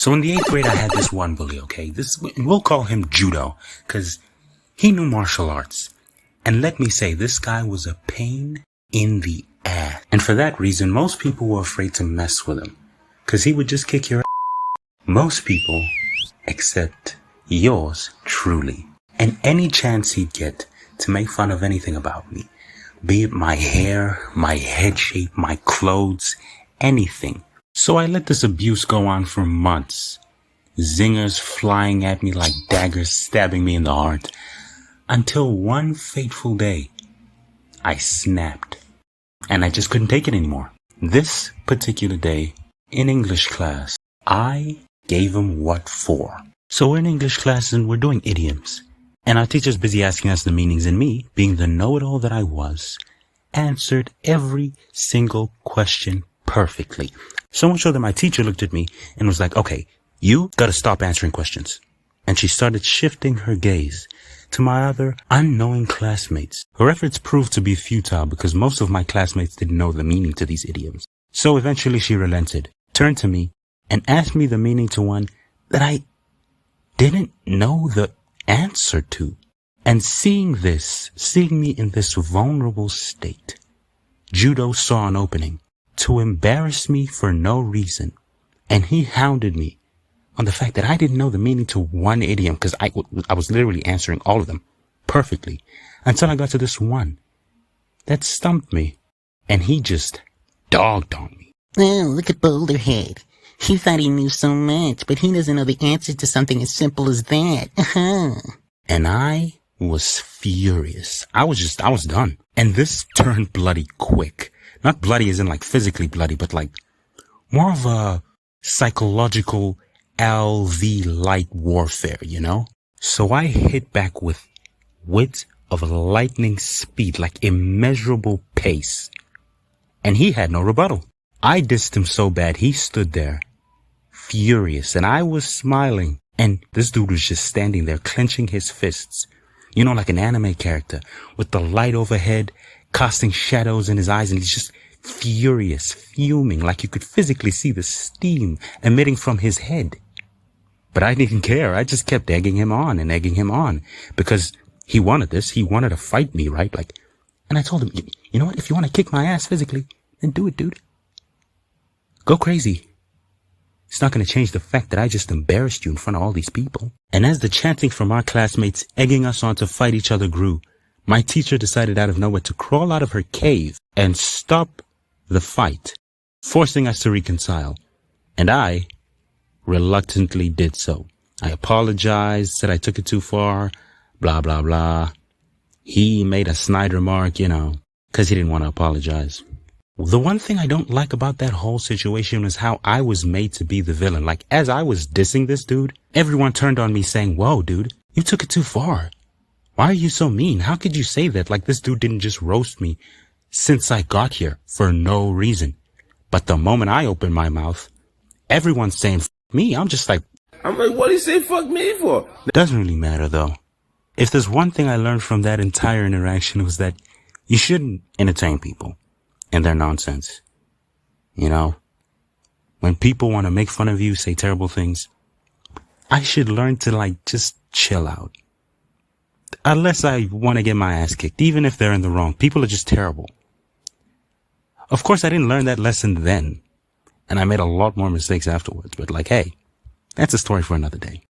So in the 8th grade, I had this one bully, okay? We'll call him Judo, because he knew martial arts. And let me say, this guy was a pain in the ass. And for that reason, most people were afraid to mess with him, because he would just kick your ass. Most people, except yours truly. And any chance he'd get to make fun of anything about me, be it my hair, my head shape, my clothes, anything. So I let this abuse go on for months. Zingers flying at me like daggers stabbing me in the heart. Until one fateful day, I snapped. And I just couldn't take it anymore. This particular day, in English class, I gave him what for. So we're in English class and we're doing idioms. And our teacher's busy asking us the meanings, and me, being the know-it-all that I was, answered every single question perfectly. So much so that my teacher looked at me and was like, okay, you gotta stop answering questions. And she started shifting her gaze to my other unknowing classmates. Her efforts proved to be futile because most of my classmates didn't know the meaning to these idioms. So eventually she relented, turned to me, and asked me the meaning to one that I didn't know the answer to. And seeing me in this vulnerable state, Judo saw an opening to embarrass me for no reason. And he hounded me on the fact that I didn't know the meaning to one idiom, because I was literally answering all of them perfectly until I got to this one that stumped me, and he just dogged on me. Oh, look at Boulderhead. He thought he knew so much, but he doesn't know the answer to something as simple as that. And I was furious. I was done. And this turned bloody quick. Not bloody as in like physically bloody, but like more of a psychological LV light warfare, you know? So I hit back with wit of lightning speed, like immeasurable pace. And he had no rebuttal. I dissed him so bad, he stood there, furious, and I was smiling. And this dude was just standing there, clenching his fists. You know, like an anime character, with the light overhead, casting shadows in his eyes, and he's just furious, fuming, like you could physically see the steam emitting from his head. But I didn't care. I just kept egging him on, because he wanted this. He wanted to fight me, right? And I told him, you know what? If you want to kick my ass physically, then do it, dude. Go crazy. It's not going to change the fact that I just embarrassed you in front of all these people. And as the chanting from our classmates egging us on to fight each other grew, my teacher decided out of nowhere to crawl out of her cave and stop the fight, forcing us to reconcile. And I reluctantly did so. I apologized, said I took it too far, blah, blah, blah. He made a snide remark, because he didn't want to apologize. The one thing I don't like about that whole situation was how I was made to be the villain. Like, as I was dissing this dude, everyone turned on me saying, whoa, dude, you took it too far. Why are you so mean? How could you say that? Like, this dude didn't just roast me since I got here for no reason. But the moment I opened my mouth, everyone's saying, f me. I'm like, what do you say fuck me for? It doesn't really matter, though. If there's one thing I learned from that entire interaction, was that you shouldn't entertain people and their nonsense. When people want to make fun of you, say terrible things, I should learn to just chill out. Unless I want to get my ass kicked, even if they're in the wrong. People are just terrible. Of course, I didn't learn that lesson then, and I made a lot more mistakes afterwards, but hey, that's a story for another day.